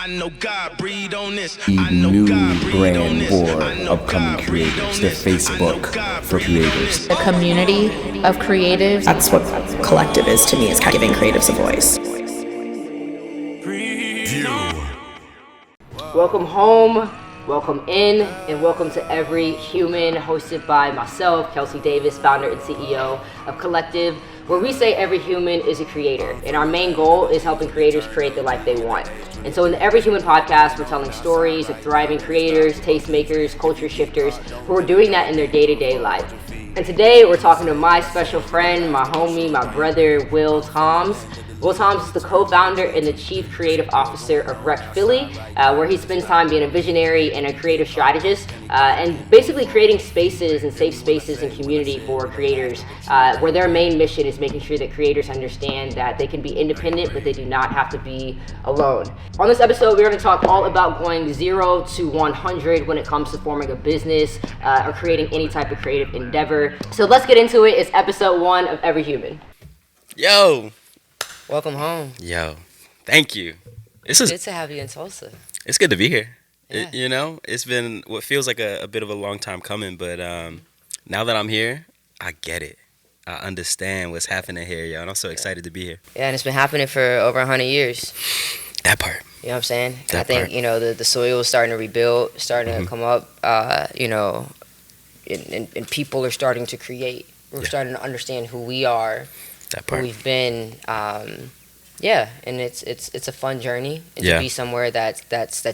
I know God breathe on this. The new brand for upcoming creators, the Facebook for creators. A community of creatives. That's what collective is to me, is kind of giving creatives a voice. Welcome home, welcome in, and welcome to Every Human, hosted by myself, Kelsey Davis, founder and CEO of Collective, where we say every human is a creator, and our main goal is helping creators create the life they want. And so in the Every Human podcast, we're telling stories of thriving creators, tastemakers, culture shifters, who are doing that in their day-to-day life. And today, we're talking to my special friend, my homie, my brother, Will Toms. Will Toms is the co-founder and the chief creative officer of Rec Philly, where he spends time being a visionary and a creative strategist, and basically creating spaces and safe spaces and community for creators, where their main mission is making sure that creators understand that they can be independent, but they do not have to be alone. On this episode, we're going to talk all about going 0 to 100 when it comes to forming a business or creating any type of creative endeavor. So let's get into it. It's episode 1 of Every Human. Yo. Welcome home. Yo, thank you. It's good to have you in Tulsa. It's good to be here. Yeah. It's been what feels like a bit of a long time coming, but now that I'm here, I get it. I understand what's happening here, yo, and I'm so excited to be here. Yeah, and it's been happening for over 100 years. That part. You know what I'm saying? That I think, part. the soil is starting to rebuild, starting to come up, and people are starting to create. We're starting to understand who we are. That part. We've been, and it's a fun journey, and to be somewhere that's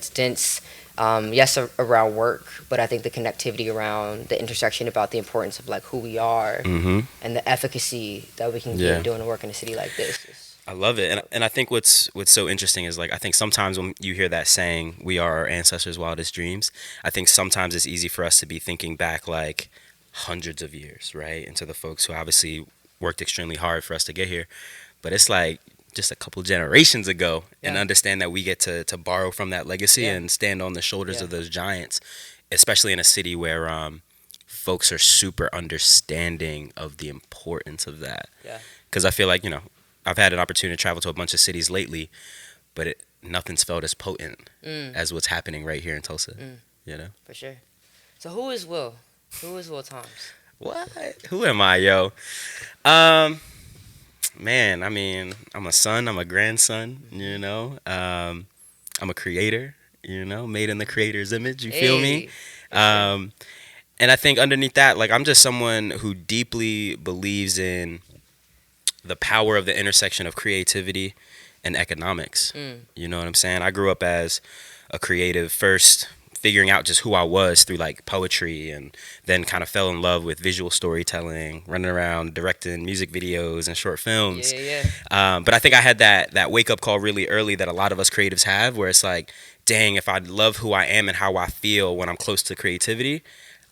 dense. Yes, around work, but I think the connectivity around the intersection about the importance of like who we are and the efficacy that we can get doing the work in a city like this. I love it, and I think what's so interesting is like I think sometimes when you hear that saying, "We are our ancestors' wildest dreams," I think sometimes it's easy for us to be thinking back like hundreds of years, right, into the folks who obviously worked extremely hard for us to get here, but it's like just a couple generations ago, and understand that we get to borrow from that legacy and stand on the shoulders of those giants, especially in a city where folks are super understanding of the importance of that. Because I feel like I've had an opportunity to travel to a bunch of cities lately, but nothing's felt as potent as what's happening right here in Tulsa. For sure. So who is Will? Who is Will Toms? What? Who am I, yo? Man, I mean, I'm a son, I'm a grandson, I'm a creator, made in the creator's image, you feel me? And I think underneath that, like, I'm just someone who deeply believes in the power of the intersection of creativity and economics. You know what I'm saying? I grew up as a creative first, figuring out just who I was through like poetry, and then kind of fell in love with visual storytelling, running around directing music videos and short films. But I think I had that wake up call really early that a lot of us creatives have, where it's like, dang, if I love who I am and how I feel when I'm close to creativity,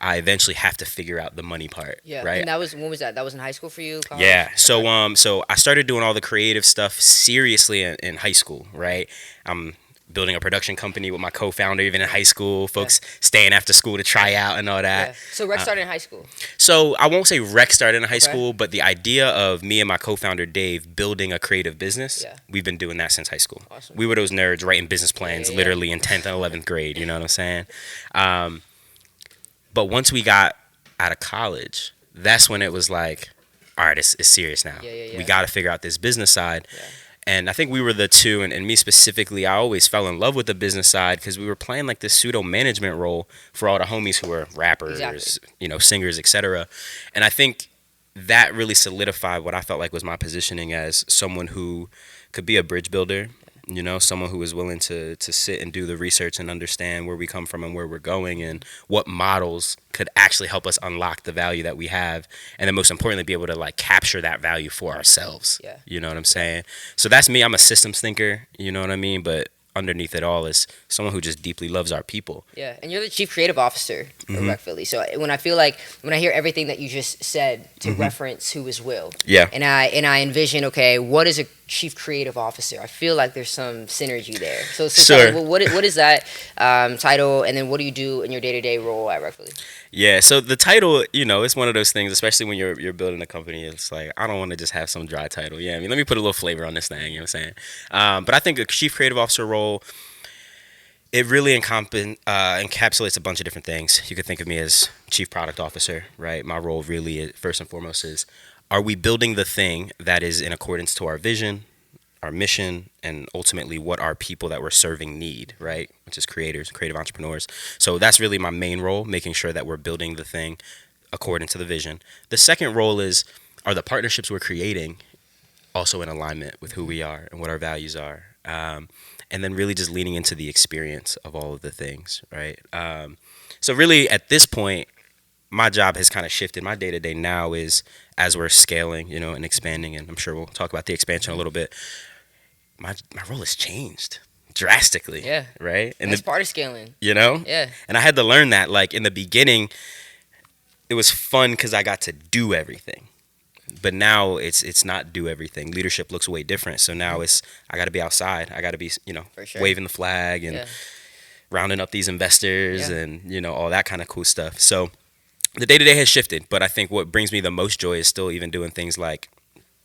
I eventually have to figure out the money part. Right. And when was that? That was in high school for you? College? Yeah. So I started doing all the creative stuff seriously in high school. Right. I'm building a production company with my co-founder even in high school, folks staying after school to try out and all that. So Rec started in high school? So I won't say Rec started in high school, but the idea of me and my co-founder Dave building a creative business, we've been doing that since high school. Awesome. We were those nerds writing business plans literally in 10th and 11th grade, you know what I'm saying? But once we got out of college, that's when it was like, all right, it's serious now. We got to figure out this business side. And I think we were the two, and me specifically, I always fell in love with the business side because we were playing like this pseudo management role for all the homies who were rappers, singers, etc. And I think that really solidified what I felt like was my positioning as someone who could be a bridge builder, someone who is willing to sit and do the research and understand where we come from and where we're going and what models could actually help us unlock the value that we have, and then most importantly be able to like capture that value for ourselves. You know what I'm saying? So that's me. I'm a systems thinker, you know what I mean? But underneath it all is someone who just deeply loves our people. And you're the chief creative officer of Rec Philly. So when I hear everything that you just said to reference who is Will, and I envision, okay, what is a chief creative officer? I feel like there's some synergy there. So sure. What is that title, and then what do you do in your day-to-day role at Rec Philly? Yeah, so the title, it's one of those things, especially when you're building a company. It's like, I don't want to just have some dry title. Let me put a little flavor on this thing, you know what I'm saying? But I think a chief creative officer role, It really encapsulates a bunch of different things. You could think of me as chief product officer, right? My role really, first and foremost, is are we building the thing that is in accordance to our vision, our mission, and ultimately what our people that we're serving need, right? Which is creators, creative entrepreneurs. So that's really my main role, making sure that we're building the thing according to the vision. The second role is, are the partnerships we're creating also in alignment with who we are and what our values are? And then really just leaning into the experience of all of the things, right? So really at this point, my job has kind of shifted. My day-to-day now is, as we're scaling, and expanding, and I'm sure we'll talk about the expansion a little bit, my role has changed drastically. Yeah. Right? And that's part of scaling. Yeah. And I had to learn that, like, in the beginning, it was fun because I got to do everything. But now it's not do everything. Leadership looks way different. So now I got to be outside. I got to be, waving the flag and rounding up these investors and, all that kind of cool stuff. So the day-to-day has shifted. But I think what brings me the most joy is still even doing things like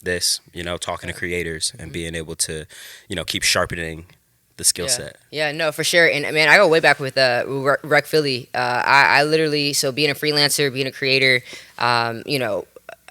this, talking to creators and being able to, keep sharpening the skill set. Yeah, no, for sure. And man, I go way back with Rec Philly. I literally, so being a freelancer, being a creator,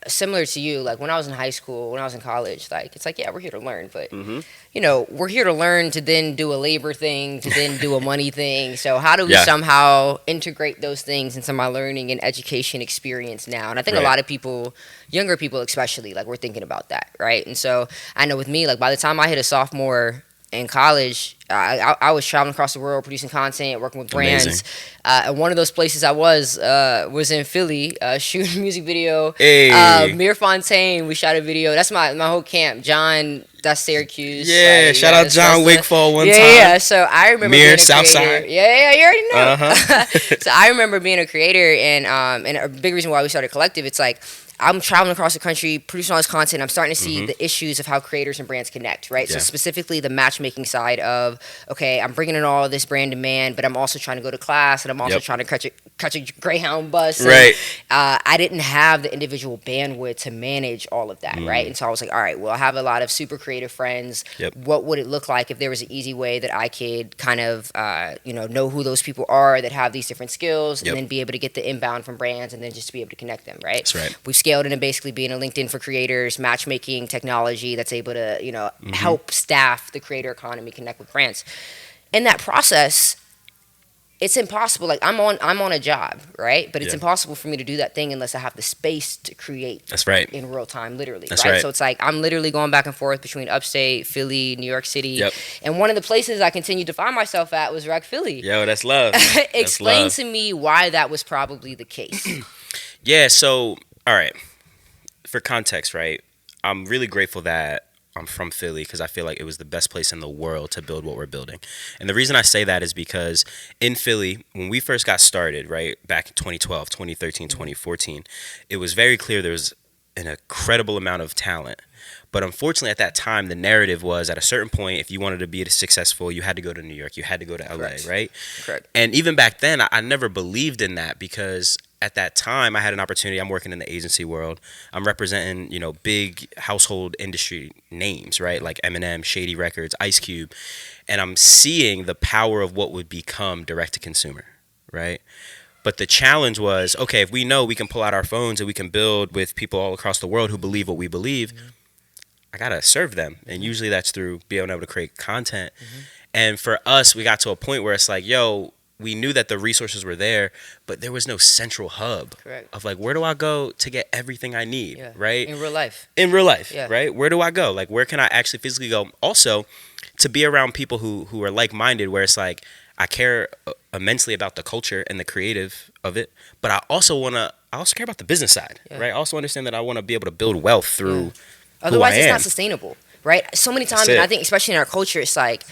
similar to you, like when I was in high school, when I was in college, like it's like, yeah, we're here to learn, but we're here to learn to then do a labor thing, to then do a money thing. So how do we somehow integrate those things into my learning and education experience now? And I think a lot of people, younger people especially, like we're thinking about that, right? And so I know with me, like by the time I hit a sophomore in college, I was traveling across the world, producing content, working with brands. And one of those places I was in Philly, shooting a music video. Hey. Mir Fontaine, we shot a video. That's my whole camp. John, that's Syracuse. Yeah, shout out John Wigfall one time. Yeah, so I remember Mir, being a Southside. creator. Yeah, you already know. Uh-huh. So I remember being a creator, and a big reason why we started Collective, it's like, I'm traveling across the country, producing all this content. I'm starting to see the issues of how creators and brands connect, right? So specifically the matchmaking side of, okay, I'm bringing in all this brand demand, but I'm also trying to go to class, and I'm also trying to catch a Greyhound bus. Right. And, I didn't have the individual bandwidth to manage all of that, right? And so I was like, all right, well, I have a lot of super creative friends. What would it look like if there was an easy way that I could kind of, know who those people are that have these different skills, and then be able to get the inbound from brands, and then just to be able to connect them, right? That's right. We've scaled into basically being a LinkedIn for creators, matchmaking technology that's able to, help staff the creator economy connect with brands. In that process, it's impossible. Like I'm on a job, right? But it's impossible for me to do that thing unless I have the space to create. That's right. In real time, literally. That's right. So it's like I'm literally going back and forth between upstate, Philly, New York City. And one of the places I continued to find myself at was Rec Philly. Yo, that's love. Explain to me why that was probably the case. So, all right. For context, right? I'm really grateful that I'm from Philly because I feel like it was the best place in the world to build what we're building. And the reason I say that is because in Philly, when we first got started, right, back in 2012, 2013, 2014, it was very clear there was an incredible amount of talent. But unfortunately, at that time, the narrative was at a certain point, if you wanted to be successful, you had to go to New York, you had to go to LA, right? Correct. And even back then, I never believed in that because at that time, I had an opportunity. I'm working in the agency world. I'm representing, big household industry names, right? Like Eminem, Shady Records, Ice Cube. And I'm seeing the power of what would become direct to consumer, right? But the challenge was, okay, if we know we can pull out our phones and we can build with people all across the world who believe what we believe, I got to serve them. And usually that's through being able to create content. And for us, we got to a point where it's like, yo, we knew that the resources were there, but there was no central hub of like, where do I go to get everything I need, right? In real life, right? Where do I go? Like, where can I actually physically go? Also, to be around people who are like-minded, where it's like, I care immensely about the culture and the creative of it, but I also care about the business side, right? I also understand that I want to be able to build wealth through Otherwise, it's not sustainable, right? So many times, and I think especially in our culture, it's like,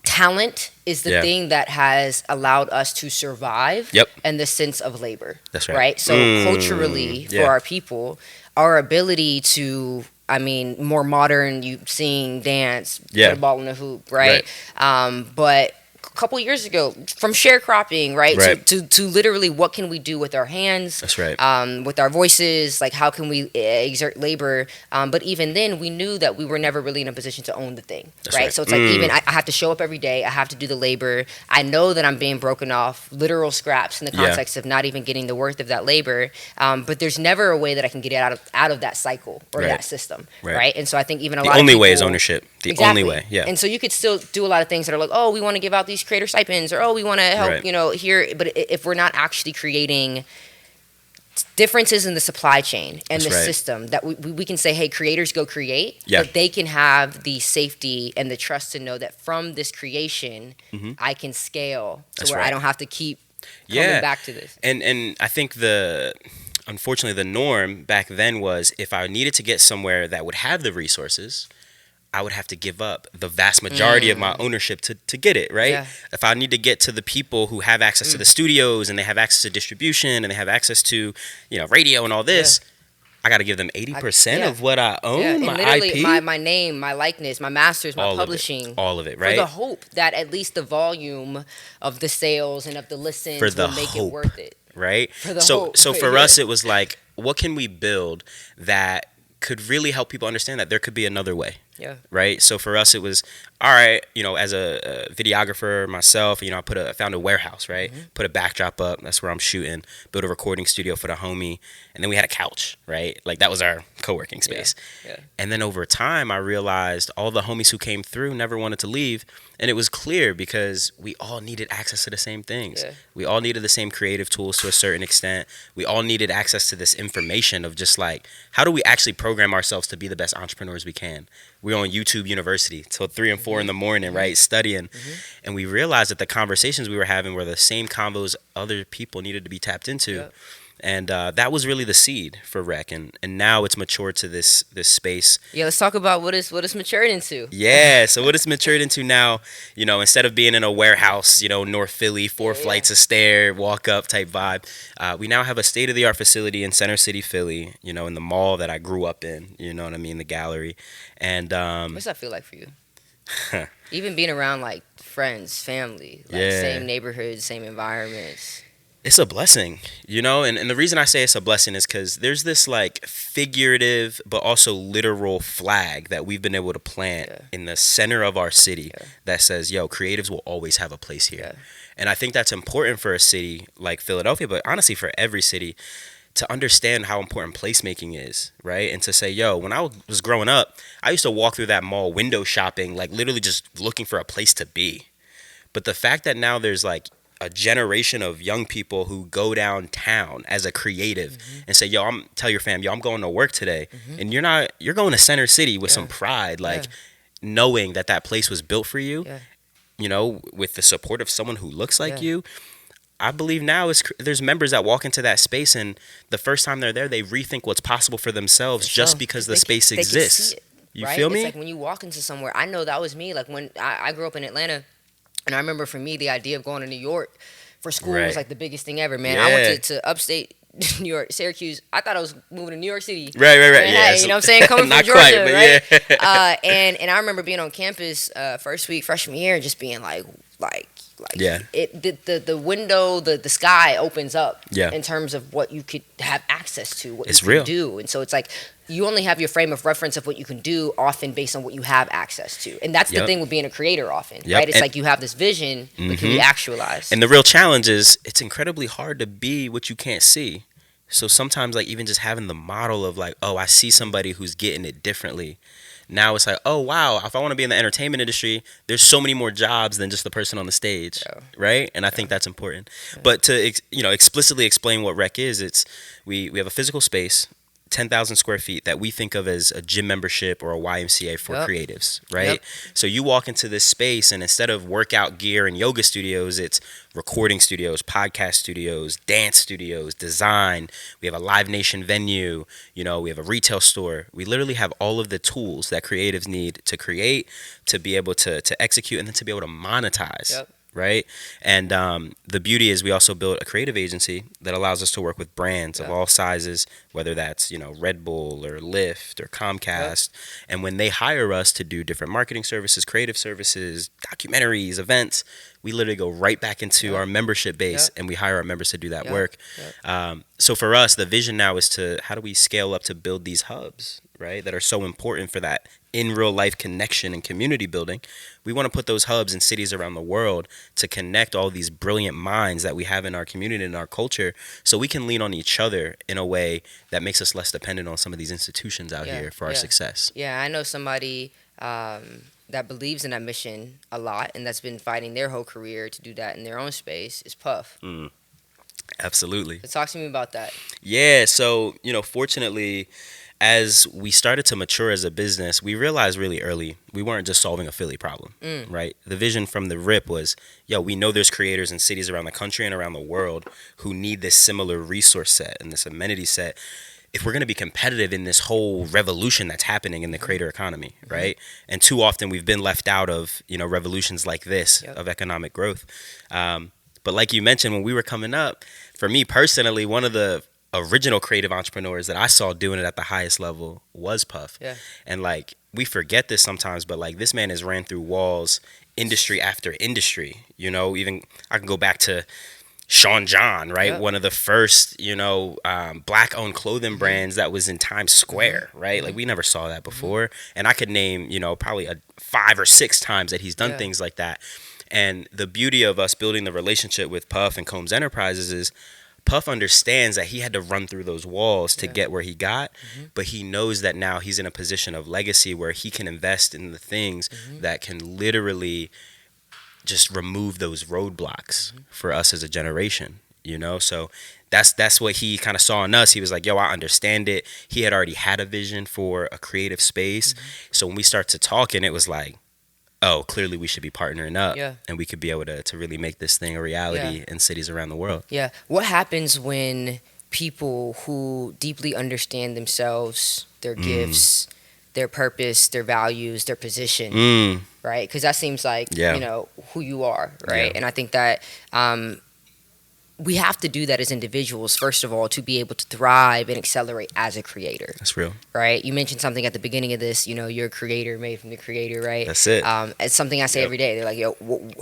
talent is the thing that has allowed us to survive and the sense of labor. That's right. Right? So culturally, for our people, our ability to, more modern, you sing, dance, put a ball in the hoop, right? But couple years ago, from sharecropping, right? Right. To literally what can we do with our hands? That's right. With our voices, like how can we exert labor? But even then, we knew that we were never really in a position to own the thing, That's right? right. So it's like even I have to show up every day. I have to do the labor. I know that I'm being broken off literal scraps in the context of not even getting the worth of that labor. But there's never a way that I can get out of that cycle or Right. that system, Right. right? And so I think even a The lot of only people, way is ownership. The Exactly. only way. Yeah. And so you could still do a lot of things that are like, oh, we want to give out these creator stipends, or oh, we want to help, Right. here. But if we're not actually creating differences in the supply chain and That's the right. system, that we can say, hey, creators go create, Yeah. but they can have the safety and the trust to know that from this creation, I can scale to That's where I right. don't have to keep coming back to this. And I think unfortunately the norm back then was if I needed to get somewhere that would have the resources, I would have to give up the vast majority of my ownership to get it, right? Yeah. If I need to get to the people who have access to the studios and they have access to distribution and they have access to, radio and all this, I got to give them 80% of what I own, And my literally, IP. my name, my likeness, my masters, my All of it. publishing. All of it, For right? the hope that at least the volume of the sales and of the listens For the will make hope. it worth it. Right? For the so hope, so but for yeah. us it was like, what can we build that could really help people understand that there could be another way? Yeah. Right? So for us it was, all right, as a videographer myself, I found a warehouse, right? Put a backdrop up, that's where I'm shooting, built a recording studio for the homie, and then we had a couch, right? Like that was our co-working space. Yeah. And then over time I realized all the homies who came through never wanted to leave, and it was clear because we all needed access to the same things. Yeah. We all needed the same creative tools to a certain extent. We all needed access to this information of just like, how do we actually program ourselves to be the best entrepreneurs we can? We're on YouTube University till 3 and 4 in the morning, right? Studying. And we realized that the conversations we were having were the same convos other people needed to be tapped into. Yeah. And that was really the seed for Rec. And now it's matured to this space. Yeah, let's talk about what it's matured into. Yeah, so what it's matured into now, instead of being in a warehouse, North Philly, 4 flights of stair, walk up type vibe, we now have a state-of-the-art facility in Center City, Philly, in the mall that I grew up in, you know what I mean, the gallery. And What's that feel like for you? Even being around like friends, family, like Yeah. same neighborhoods, same environments. it's a blessing, and the reason I say it's a blessing is because there's this like figurative but also literal flag that we've been able to plant in the center of our city that says, yo, creatives will always have a place here. And I think that's important for a city like Philadelphia, but honestly for every city, to understand how important placemaking is, right? And to say, yo, when I was growing up, I used to walk through that mall window shopping, like literally just looking for a place to be. But the fact that now there's like a generation of young people who go downtown as a creative and say, yo, tell your fam, yo, I'm going to work today. And you're going to Center City with some pride, like knowing that place was built for you, with the support of someone who looks like you. I believe now there's members that walk into that space and the first time they're there, they rethink what's possible for themselves just because the space exists. You feel me? It's like when you walk into somewhere, I know that was me. Like when I grew up in Atlanta, and I remember for me, the idea of going to New York for school was like the biggest thing ever, man. I went to upstate New York, Syracuse. I thought I was moving to New York City. Right. And, hey, you know what I'm saying? Coming from Georgia, quite, but right? And I remember being on campus first week, freshman year, and just being like the window, the sky opens up in terms of what you could have access to, what you can do. And so it's like you only have your frame of reference of what you can do often based on what you have access to. And that's the thing with being a creator often, right? It's like you have this vision, but can we actualize? And the real challenge is it's incredibly hard to be what you can't see. So sometimes like even just having the model of like, oh, I see somebody who's getting it differently. Now it's like, oh, wow, if I want to be in the entertainment industry, there's so many more jobs than just the person on the stage, right? And I think that's important. But to explicitly explain what Rec is, we have a physical space, 10,000 square feet that we think of as a gym membership or a YMCA for creatives, right? So you walk into this space and instead of workout gear and yoga studios, it's recording studios, podcast studios, dance studios, design. We have a Live Nation venue, we have a retail store. We literally have all of the tools that creatives need to create, to be able to execute, and then to be able to monetize. right? And the beauty is we also built a creative agency that allows us to work with brands of all sizes, whether that's, Red Bull or Lyft or Comcast. And when they hire us to do different marketing services, creative services, documentaries, events, we literally go right back into our membership base and we hire our members to do that work. So for us, the vision now is how do we scale up to build these hubs, right, that are so important for that in real life connection and community building. We want to put those hubs in cities around the world to connect all these brilliant minds that we have in our community and our culture, so we can lean on each other in a way that makes us less dependent on some of these institutions out here for our success. Yeah, I know somebody that believes in that mission a lot and that's been fighting their whole career to do that in their own space is Puff. Absolutely. So talk to me about that. Yeah, so, fortunately, as we started to mature as a business, we realized really early we weren't just solving a Philly problem, right? The vision from the rip was, we know there's creators in cities around the country and around the world who need this similar resource set and this amenity set if we're going to be competitive in this whole revolution that's happening in the creator economy, right? And too often we've been left out of, revolutions like this of economic growth. But like you mentioned, when we were coming up, for me personally, one of the original creative entrepreneurs that I saw doing it at the highest level was Puff. And we forget this sometimes, but this man has ran through walls, industry after industry. Even I can go back to Sean John, right? One of the first, black-owned clothing brands that was in Times Square, right? We never saw that before. And I could name, probably 5 or 6 times that he's done things like that. And the beauty of us building the relationship with Puff and Combs Enterprises is Puff understands that he had to run through those walls to get where he got, but he knows that now he's in a position of legacy where he can invest in the things that can literally just remove those roadblocks for us as a generation, So that's what he kind of saw in us. He was like, I understand it. He had already had a vision for a creative space. So when we start to talk, and it was like, oh, clearly we should be partnering up and we could be able to really make this thing a reality in cities around the world. Yeah. What happens when people who deeply understand themselves, their gifts, their purpose, their values, their position, right? Because that seems like, who you are, right? And I think that we have to do that as individuals, first of all, to be able to thrive and accelerate as a creator. That's real. Right? You mentioned something at the beginning of this, you're a creator made from the creator, right? That's it. It's something I say every day. They're like,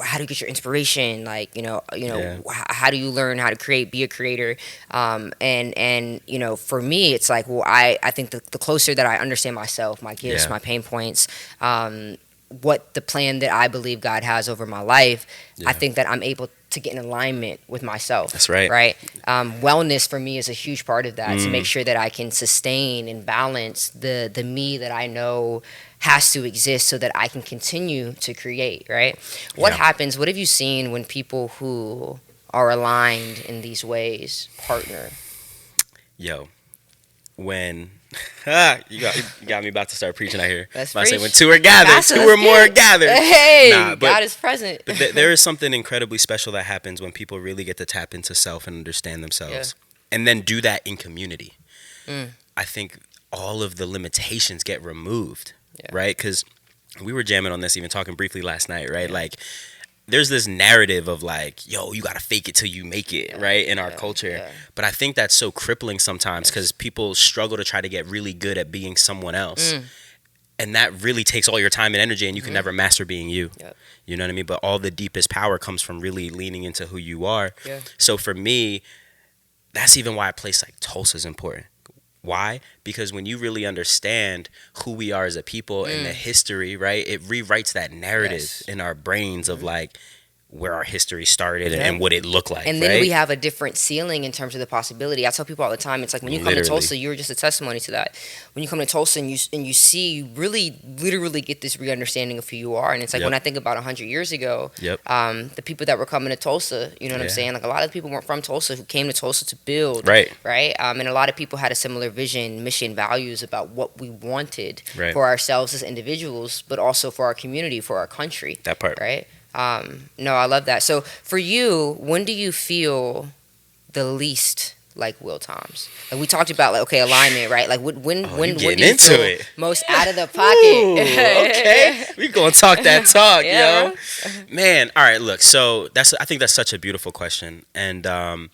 how do you get your inspiration? How do you learn how to create, be a creator? And for me, it's like, I think the closer that I understand myself, my gifts, my pain points, what the plan that I believe God has over my life, I think that I'm able to get in alignment with myself. That's right. Right? Wellness for me is a huge part of that, to make sure that I can sustain and balance the me that I know has to exist so that I can continue to create, right? What happens, what have you seen when people who are aligned in these ways partner? When you got me about to start preaching out here. Let's I say preach. when two are gathered, two or more are gathered. Hey, God is present. But there is something incredibly special that happens when people really get to tap into self and understand themselves, and then do that in community. I think all of the limitations get removed, right? Because we were jamming on this, even talking briefly last night, right? There's this narrative of you gotta fake it till you make it, right, in our culture. But I think that's so crippling sometimes because people struggle to try to get really good at being someone else. And that really takes all your time and energy, and you can never master being you. You know what I mean? But all the deepest power comes from really leaning into who you are. So for me, that's even why a place like Tulsa is important. Why? Because when you really understand who we are as a people and the history, right, it rewrites that narrative in our brains of where our history started and what it looked like. And then we have a different ceiling in terms of the possibility. I tell people all the time, it's like when you come to Tulsa, you're just a testimony to that. When you come to Tulsa and you see, you really literally get this re-understanding of who you are. And it's like when I think about 100 years ago, the people that were coming to Tulsa, you know what I'm saying? Like a lot of people weren't from Tulsa who came to Tulsa to build, right? And a lot of people had a similar vision, mission, values about what we wanted for ourselves as individuals, but also for our community, for our country. That part. Right? No, I love that. So for you, when do you feel the least like Will Toms? Like we talked about, like, okay, alignment, right? Like when you do you into feel it. most out of the pocket? Ooh, okay, we gonna talk that talk, Yeah, yo. Man, all right, look. So I think that's such a beautiful question, and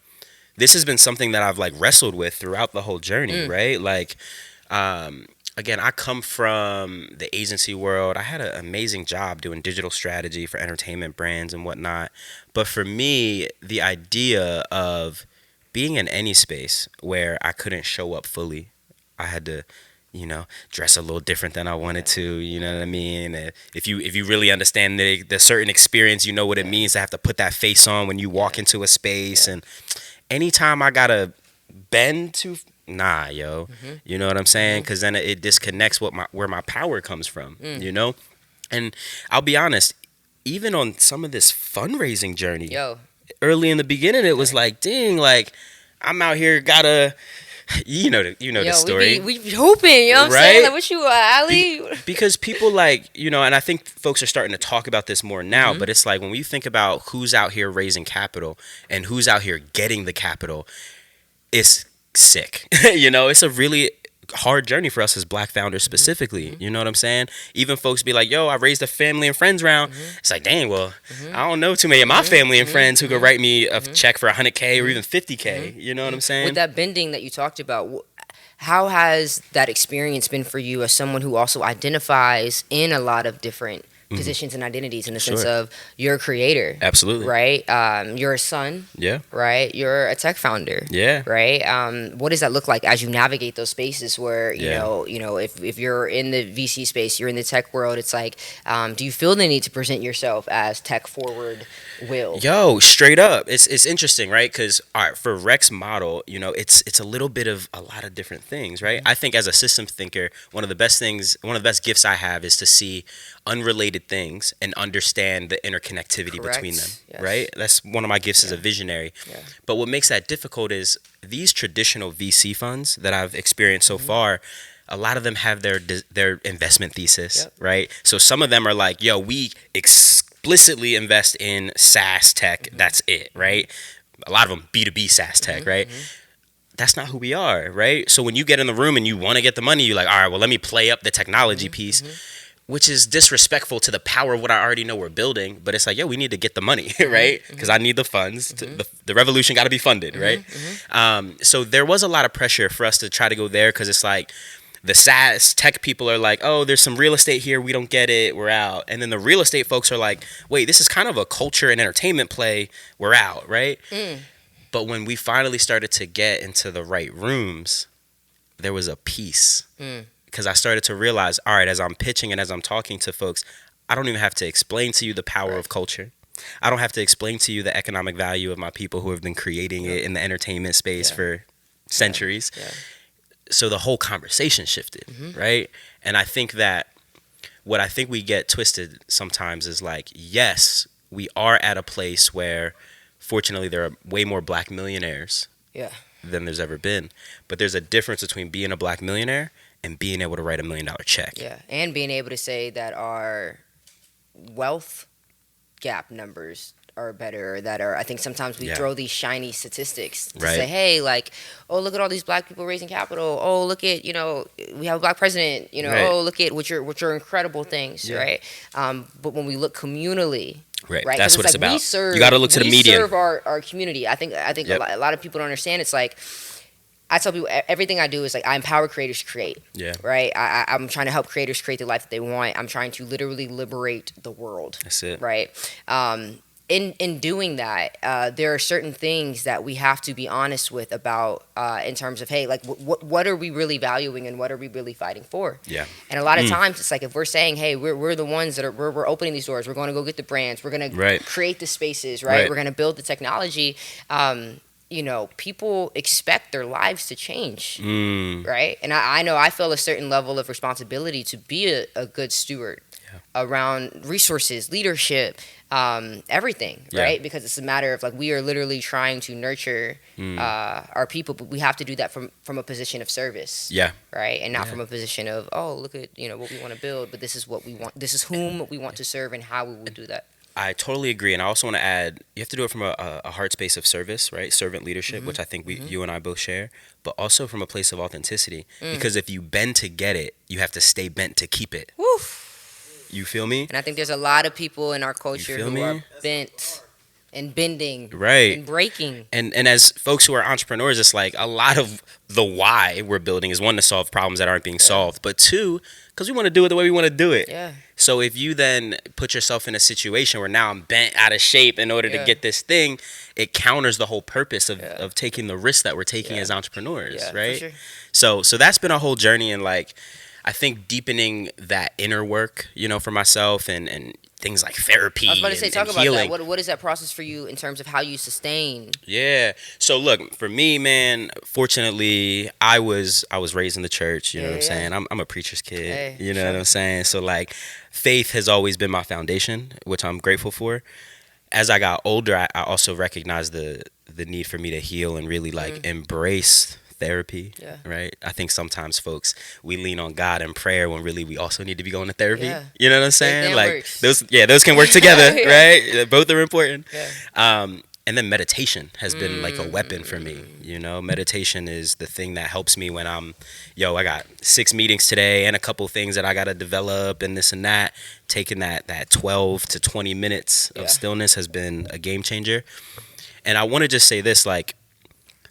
this has been something that I've like wrestled with throughout the whole journey, right? Like, again, I come from the agency world. I had an amazing job doing digital strategy for entertainment brands and whatnot. But for me, the idea of being in any space where I couldn't show up fully, I had to, dress a little different than I wanted to. You know what I mean? If you really understand the certain experience, you know what it means to have to put that face on when you walk into a space. And anytime I gotta bend to, nah, yo, you know what I'm saying? Because then it disconnects where my power comes from. And I'll be honest, even on some of this fundraising journey, early in the beginning, it was like, dang, like I'm out here gotta, the story. We be hooping, you know what I'm saying? Like, what you, Ali? Because people like, and I think folks are starting to talk about this more now, but it's like when we think about who's out here raising capital and who's out here getting the capital, it's sick. It's a really hard journey for us as Black founders specifically. You know what I'm saying? Even folks be like, yo, I raised a family and friends round. It's like, dang, well, I don't know too many of my family and friends who could write me a check for $100K or even $50K. You know what I'm saying? With that bending that you talked about, how has that experience been for you as someone who also identifies in a lot of different positions and identities, in the sense of you're a creator, absolutely, right? You're a son, right? You're a tech founder, right? What does that look like as you navigate those spaces where you know if you're in the VC space, you're in the tech world, it's like, do you feel the need to present yourself as tech forward Will? Yo, straight up, it's interesting, right? Because for Rex model, it's a little bit of a lot of different things, right? I think as a systems thinker, one of the best gifts I have is to see unrelated things and understand the interconnectivity between them, right? That's one of my gifts as a visionary. But what makes that difficult is these traditional VC funds that I've experienced so far, a lot of them have their investment thesis, right? So some of them are like, yo, we explicitly invest in SaaS tech, that's it, right? A lot of them B2B SaaS tech, right? That's not who we are, right? So when you get in the room and you want to get the money, you're like, all right, well, let me play up the technology piece, which is disrespectful to the power of what I already know we're building. But it's like, yo, we need to get the money, right? Because I need the funds. The revolution got to be funded, right? So there was a lot of pressure for us to try to go there, because it's like the SaaS tech people are like, oh, there's some real estate here. We don't get it. We're out. And then the real estate folks are like, wait, this is kind of a culture and entertainment play. We're out, right? But when we finally started to get into the right rooms, there was a peace. Because I started to realize, all right, as I'm pitching and as I'm talking to folks, I don't even have to explain to you the power of culture. I don't have to explain to you the economic value of my people who have been creating it in the entertainment space for centuries. So the whole conversation shifted, right? And I think that what I think we get twisted sometimes is like, yes, we are at a place where, fortunately, there are way more Black millionaires than there's ever been. But there's a difference between being a Black millionaire and being able to write $1 million check. And being able to say that our wealth gap numbers are better, or that are, I think sometimes we throw these shiny statistics to say, hey, like, oh, look at all these Black people raising capital. Oh, look at, we have a Black president, oh, look at which are incredible things, right? But when we look communally, right? That's what it's like about. You got to look to the median. We serve our community. I think a lot of people don't understand. It's like, I tell people everything I do is like, I empower creators to create. Right? I'm trying to help creators create the life that they want. I'm trying to literally liberate the world. That's it. Right? In doing that, there are certain things that we have to be honest with about in terms of, hey, like, what are we really valuing and what are we really fighting for? And a lot of times it's like, if we're saying, hey, we're the ones that we're opening these doors, we're going to go get the brands, we're going to create the spaces, right? We're going to build the technology. People expect their lives to change, right? And I know I feel a certain level of responsibility to be a good steward around resources, leadership, everything, right? Because it's a matter of, like, we are literally trying to nurture our people, but we have to do that from a position of service, right? And not from a position of, oh, look at what we want to build, but this is what we want. This is whom we want to serve and how we will do that. I totally agree, and I also want to add, you have to do it from a heart space of service, right? Servant leadership, which I think you and I both share, but also from a place of authenticity. Because if you bend to get it, you have to stay bent to keep it. Woof. You feel me? And I think there's a lot of people in our culture feel who me? are bent and bending Right. and breaking. And as folks who are entrepreneurs, it's like a lot of the why we're building is, one, to solve problems that aren't being solved, but two, because we want to do it the way we want to do it. Yeah. So if you then put yourself in a situation where now I'm bent out of shape in order to get this thing, it counters the whole purpose of taking the risk that we're taking as entrepreneurs, right? For sure. So that's been a whole journey, and like I think deepening that inner work, you know, for myself and things like therapy. I was about to say, and talk about healing. that. What is that process for you in terms of how you sustain? Yeah. So look, for me, man, fortunately, I was raised in the church, you know what I'm saying? I'm a preacher's kid, Hey, you know what I'm saying? So like faith has always been my foundation, which I'm grateful for. As I got older, I also recognized the need for me to heal and really like embrace therapy, right? I think sometimes folks, we lean on God and prayer when really we also need to be going to therapy. Yeah. You know what I'm saying? That Like works. those can work together, Yeah. right? Both are important. Yeah. And then meditation has been like a weapon for me. You know, meditation is the thing that helps me when I got 6 meetings today and a couple things that I got to develop and this and that. Taking that 12 to 20 minutes of stillness has been a game changer. And I want to just say this, like,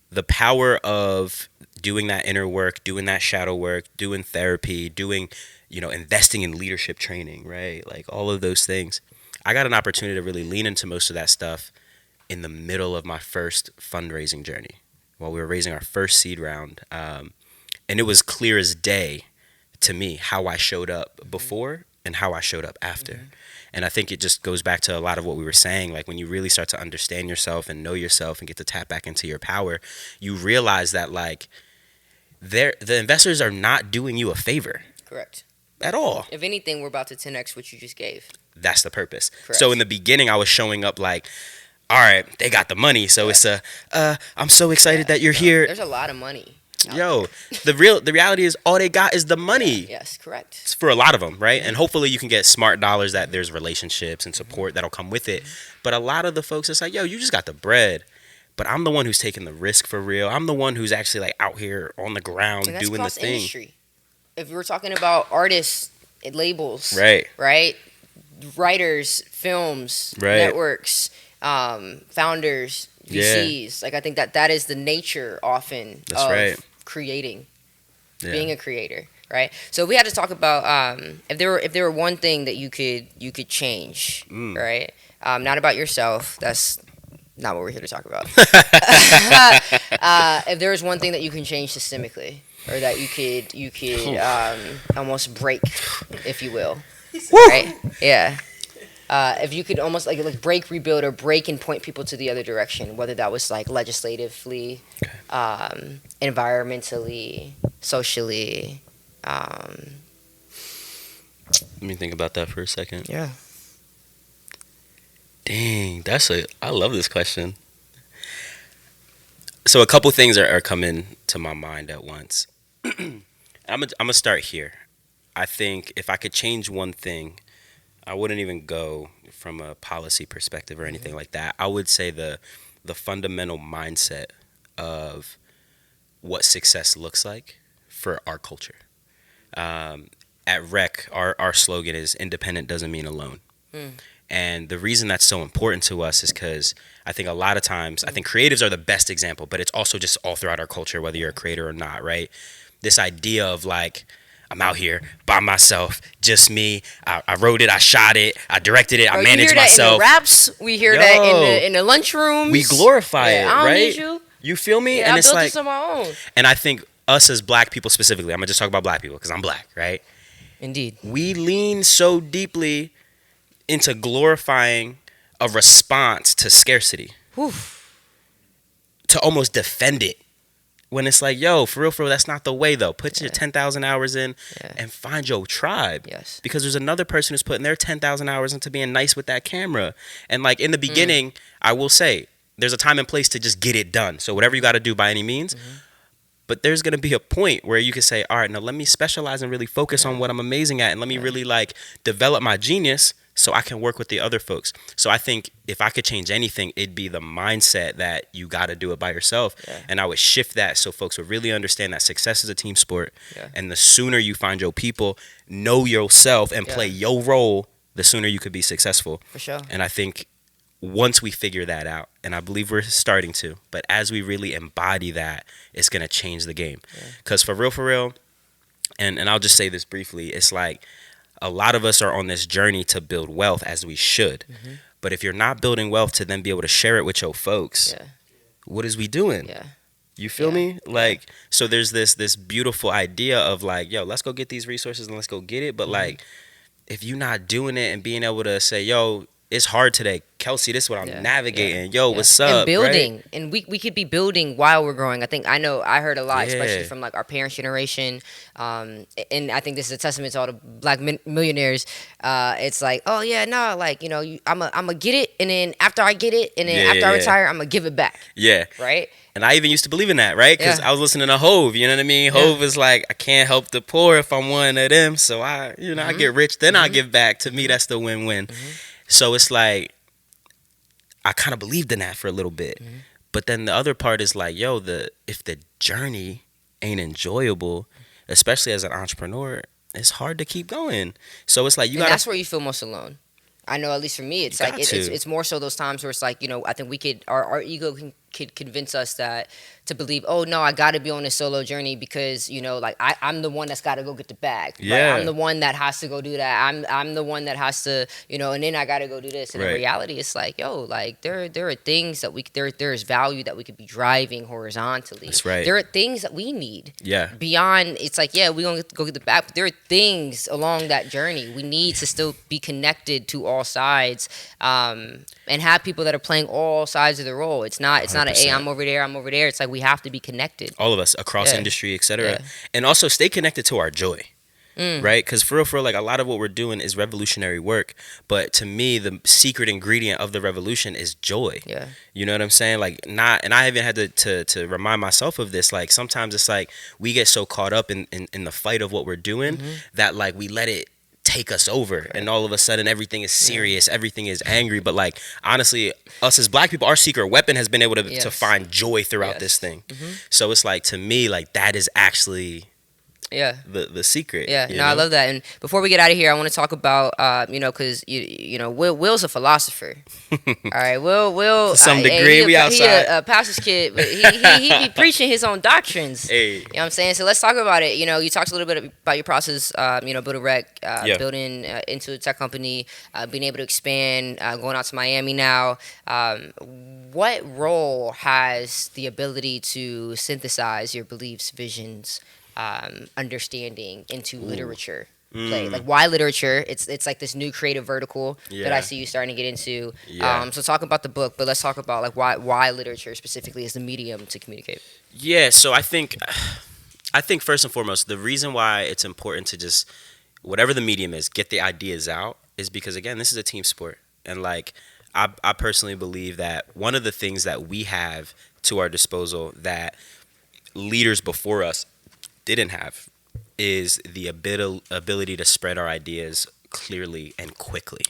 the power of doing that inner work, doing that shadow work, doing therapy, doing, you know, investing in leadership training, right? Like all of those things. I got an opportunity to really lean into most of that stuff in the middle of my first fundraising journey while we were raising our first seed round. And it was clear as day to me how I showed up before and how I showed up after. And I think it just goes back to a lot of what we were saying. Like when you really start to understand yourself and know yourself and get to tap back into your power, you realize that like the investors are not doing you a favor. Correct. At all. If anything, we're about to 10x what you just gave. That's the purpose. Correct. So in the beginning, I was showing up like, all right, they got the money. So it's I'm so excited that you're here. There's a lot of money. Yo, the reality is all they got is the money. Yes, correct. It's for a lot of them, right? And hopefully you can get smart dollars that there's relationships and support that'll come with it. But a lot of the folks, it's like, yo, you just got the bread. But I'm the one who's taking the risk for real. I'm the one who's actually like out here on the ground And that's doing the thing. industry. If we're talking about artists, labels, Right. Writers, films, Right. networks, founders, VCs. Like I think that is the nature often That's of right. creating, Yeah. being a creator, right? So we had to talk about if there were one thing that you could change, right? Not about yourself. That's not what we're here to talk about. If there was one thing that you can change systemically, or that you could almost break, if you will, right? Yeah. If you could almost like break, rebuild, or break and point people to the other direction, whether that was like legislatively, environmentally, socially. Let me think about that for a second. Yeah. Dang, I love this question. So a couple things are coming to my mind at once. I'm gonna start here. I think if I could change one thing, I wouldn't even go from a policy perspective or anything like that. I would say the fundamental mindset of what success looks like for our culture. At REC, our slogan is independent doesn't mean alone. And the reason that's so important to us is because I think a lot of times, I think creatives are the best example, but it's also just all throughout our culture, whether you're a creator or not, right? This idea of like, I'm out here by myself, just me. I wrote it, I shot it, I directed it, I managed myself. In the raps, we hear that in the lunchrooms. We glorify it, I don't right? need you. You feel me? Yeah, And I it's built like, this on my own. and I think us as black people specifically, I'm gonna just talk about black people because I'm black, right? Indeed. We lean so deeply into glorifying a response to scarcity. Whew. To almost defend it. When it's like, yo, for real, that's not the way though. Put your 10,000 hours in and find your tribe. Yes. Because there's another person who's putting their 10,000 hours into being nice with that camera. And like in the beginning, I will say, there's a time and place to just get it done. So whatever you got to do by any means. But there's going to be a point where you can say, all right, now let me specialize and really focus on what I'm amazing at. And let me really like develop my genius so I can work with the other folks. So I think if I could change anything, it'd be the mindset that you got to do it by yourself. Yeah. And I would shift that so folks would really understand that success is a team sport. Yeah. And the sooner you find your people, know yourself, and play your role, the sooner you could be successful. For sure. And I think once we figure that out, and I believe we're starting to, but as we really embody that, it's going to change the game. Because for real, and I'll just say this briefly, it's like a lot of us are on this journey to build wealth, as we should. But if you're not building wealth to then be able to share it with your folks, what is we doing? You feel me? Like, so there's this beautiful idea of like, yo, let's go get these resources and let's go get it. But like, if you're not doing it and being able to say, yo, it's hard today, Kelsey, this is what I'm navigating. Yo, what's up? And building. Right? And we could be building while we're growing. I heard a lot, especially from like our parents' generation. And I think this is a testament to all the black millionaires. It's like, oh yeah, no, like, you know, I'm a get it, and then after I get it, and then after I retire, I'm gonna give it back. Yeah. Right? And I even used to believe in that, right? Because I was listening to Hove, you know what I mean? Hove is like, I can't help the poor if I'm one of them. So I get rich, then I give back. To me, that's the win-win. So it's like, I kind of believed in that for a little bit. But then the other part is like, yo, if the journey ain't enjoyable, especially as an entrepreneur, it's hard to keep going. So it's like, that's where you feel most alone. I know, at least for me, it's like it's more so those times where it's like, you know, I think we could our ego could convince us that to believe, oh no, I got to be on this solo journey because, you know, like I'm the one that's got to go get the bag. Yeah. Right? I'm the one that has to go do that. I'm the one that has to, you know, and then I got to go do this. And in reality, it's like, yo, like there are things that there is value that we could be driving horizontally. That's right. There are things that we need. Yeah. Beyond, it's like, yeah, we gonna go get the bag, but there are things along that journey we need to still be connected to all sides, and have people that are playing all sides of the role. It's not a, hey, I'm over there. It's like we have to be connected. All of us across industry, etc. And also stay connected to our joy. Right? Because for real, like a lot of what we're doing is revolutionary work. But to me, the secret ingredient of the revolution is joy. Yeah. You know what I'm saying? Like and I even had to remind myself of this. Like sometimes it's like we get so caught up in the fight of what we're doing that like we let it take us over, and all of a sudden everything is serious, everything is angry. But like honestly, us as black people, our secret weapon has been able to find joy throughout this thing. So it's like, to me, like that is actually the secret. I love that. And before we get out of here, I want to talk about you know, because you know, Will's a philosopher. All right, Will to some degree, we outside. He a pastor's kid, but he be preaching his own doctrines. Hey. You know what I'm saying? So let's talk about it. You know, you talked a little bit about your process, you know, building rec, building into a tech company, being able to expand, going out to Miami now. What role has the ability to synthesize your beliefs, visions, understanding into literature play? Like, why literature? It's like this new creative vertical that I see you starting to get into. So talk about the book, but let's talk about like why literature specifically is the medium to communicate. Yeah, so I think first and foremost, the reason why it's important to just, whatever the medium is, get the ideas out is because, again, this is a team sport. And like, I personally believe that one of the things that we have to our disposal that leaders before us didn't have is the ability to spread our ideas clearly and quickly.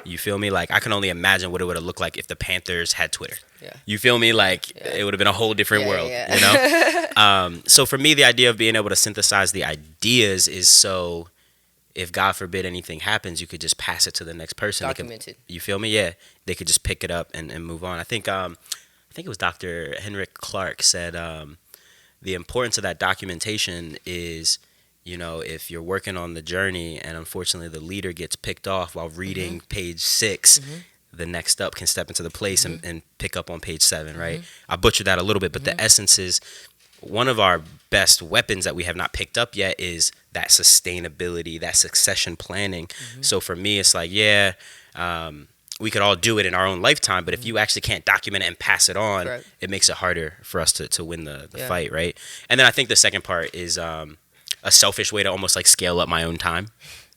You feel me? Like, I can only imagine what it would have looked like if the Panthers had Twitter. You feel me? Like, it would have been a whole different world, you know? So for me, the idea of being able to synthesize the ideas is so, if God forbid anything happens, you could just pass it to the next person. Documented. You feel me? Yeah. They could just pick it up and move on. I think it was Dr. Henrik Clark said, the importance of that documentation is, you know, if you're working on the journey and unfortunately the leader gets picked off while reading page 6, the next up can step into the place and pick up on page 7, right? I butchered that a little bit, but the essence is, one of our best weapons that we have not picked up yet is that sustainability, that succession planning. So for me, it's like, we could all do it in our own lifetime, but if you actually can't document it and pass it on, it makes it harder for us to win the fight, right? And then I think the second part is a selfish way to almost like scale up my own time.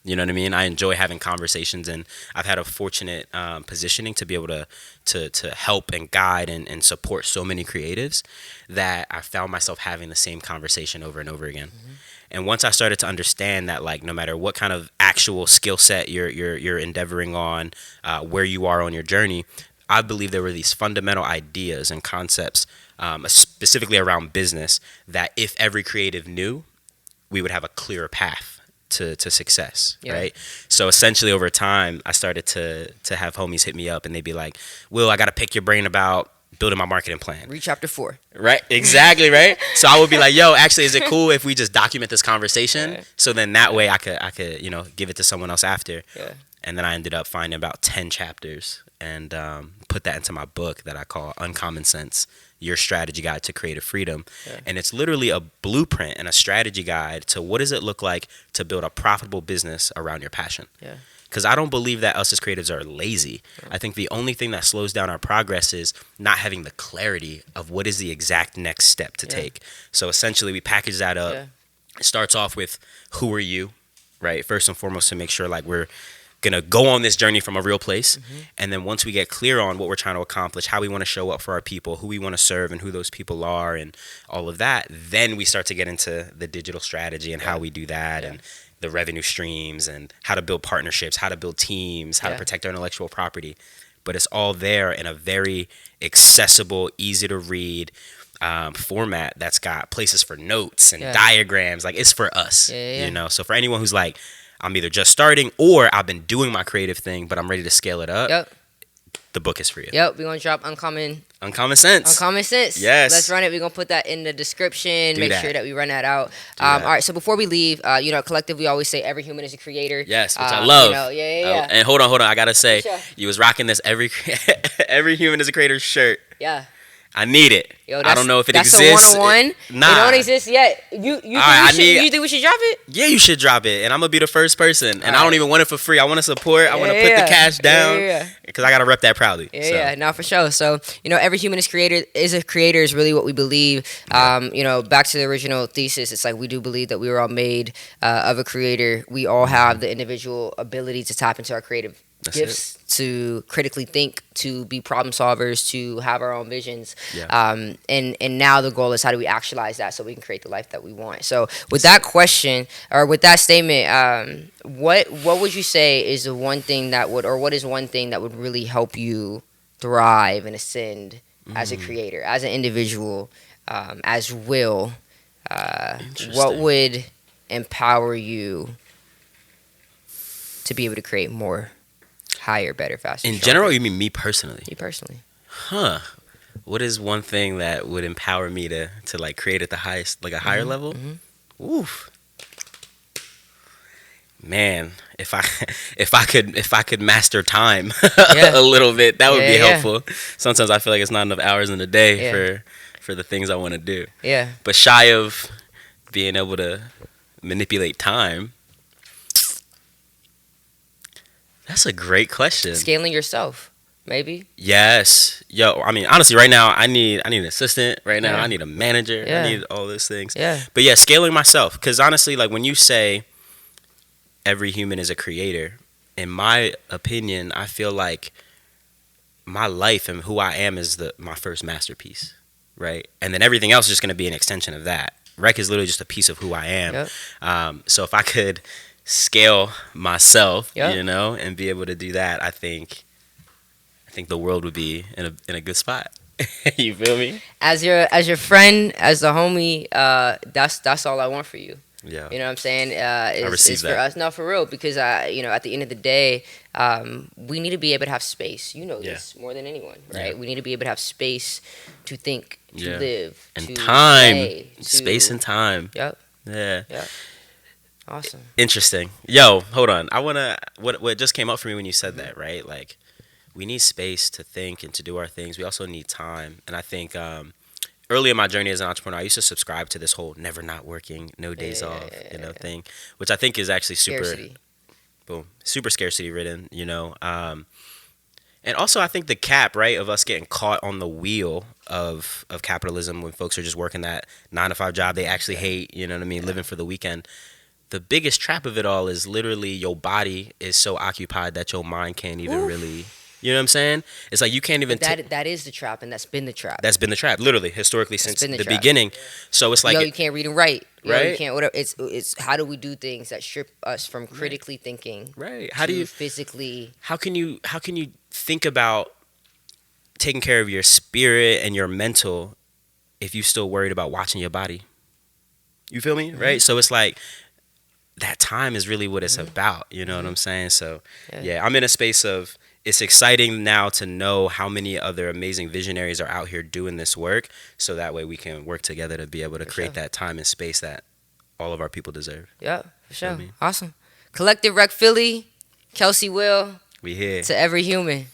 You know what I mean? I enjoy having conversations, and I've had a fortunate positioning to be able to help and guide and support so many creatives that I found myself having the same conversation over and over again. And once I started to understand that, like, no matter what kind of actual skill set you're endeavoring on, where you are on your journey, I believe there were these fundamental ideas and concepts, specifically around business, that if every creative knew, we would have a clearer path to success, right? So essentially over time, I started to have homies hit me up, and they'd be like, Will, I got to pick your brain about building my marketing plan. Read chapter 4. Right, exactly, right? So I would be like, yo, actually, is it cool if we just document this conversation? So then that way I could give it to someone else after. And then I ended up finding about 10 chapters and put that into my book that I call Uncommon Sense, Your Strategy Guide to Creative Freedom. And it's literally a blueprint and a strategy guide to what does it look like to build a profitable business around your passion. Because I don't believe that us as creatives are lazy. I think the only thing that slows down our progress is not having the clarity of what is the exact next step to take. So essentially, we package that up. It starts off with who are you, right? First and foremost, to make sure like we're going to go on this journey from a real place. And then once we get clear on what we're trying to accomplish, how we want to show up for our people, who we want to serve and who those people are and all of that, then we start to get into the digital strategy and how we do that and the revenue streams and how to build partnerships, how to build teams, how to protect our intellectual property. But it's all there in a very accessible, easy to read format that's got places for notes and diagrams. Like, it's for us, you know? So for anyone who's like, I'm either just starting or I've been doing my creative thing, but I'm ready to scale it up. The book is for you. We're going to drop Uncommon Sense. Uncommon Sense. Yes. Let's run it. We're going to put that in the description. Make sure that we run that out. All right. So before we leave, Collective, we always say every human is a creator. Yes, which I love. And hold on. I got to say, you was rocking this every human is a creator shirt. I need it. I don't know if it exists. That's a 101. Nah. It don't exist yet. You think we should drop it? Yeah, you should drop it. And I'm going to be the first person. And I don't even want it for free. I want to support. I want to put the cash down. Because I got to rep that proudly. No, for sure. So, every human is a creator is really what we believe. Back to the original thesis, it's like we do believe that we were all made of a creator. We all have the individual ability to tap into our creative gifts, to critically think, to be problem solvers, to have our own visions. And now the goal is how do we actualize that so we can create the life that we want. So with that question, or with that statement, what would you say is the one thing that would, or what is one thing that would really help you thrive and ascend as a creator, as an individual, as Will? What would empower you to be able to create more, higher, better, faster? In general, you mean me personally? You personally. Huh. What is one thing that would empower me to like create at the highest, like a higher level? Oof. Man, if I could master time a little bit, that would be helpful. Sometimes I feel like it's not enough hours in the day for the things I want to do. But shy of being able to manipulate time, that's a great question. Scaling yourself, maybe. Yes. Yo, I mean, honestly, right now, I need an assistant. Right now, I need a manager. I need all those things. But yeah, scaling myself. Because honestly, like when you say every human is a creator, in my opinion, I feel like my life and who I am is my first masterpiece, right? And then everything else is just going to be an extension of that. Rec is literally just a piece of who I am. So if I could scale myself, and be able to do that, I think the world would be in a good spot. You feel me? As your friend, as the homie, that's all I want for you. Yeah. You know what I'm saying? It's for us. No, for real. Because at the end of the day, we need to be able to have space. You know this more than anyone, right? We need to be able to have space to think, to live, and to time, play, space and time. Yeah. Awesome. Interesting. Yo, hold on. I wanna. What just came up for me when you said that, right? Like, we need space to think and to do our things. We also need time, and I think early in my journey as an entrepreneur, I used to subscribe to this whole never not working, no days off, thing, which I think is actually super scarcity ridden, and also I think the cap, right, of us getting caught on the wheel of capitalism when folks are just working that 9-to-5 job they actually hate, you know what I mean, living for the weekend. the biggest trap of it all is literally your body is so occupied that your mind can't even really, you know what I'm saying? It's like you can't even. That is the trap, and that's been the trap. That's been the trap, literally, historically, since been the the trap. beginning. So it's like, you can't read and write. Right? You can't. Whatever. It's how do we do things that strip us from critically thinking? Right. How do you physically? How can you think about taking care of your spirit and your mental if you still worried about watching your body? You feel me? Right? So it's like that time is really what it's about. You know what I'm saying? So yeah, I'm in a space of, it's exciting now to know how many other amazing visionaries are out here doing this work, so that way we can work together to be able to create that time and space that all of our people deserve. Yeah, for sure. me? Awesome. Collective Rec Philly, Kelsey Will. We here. To every human.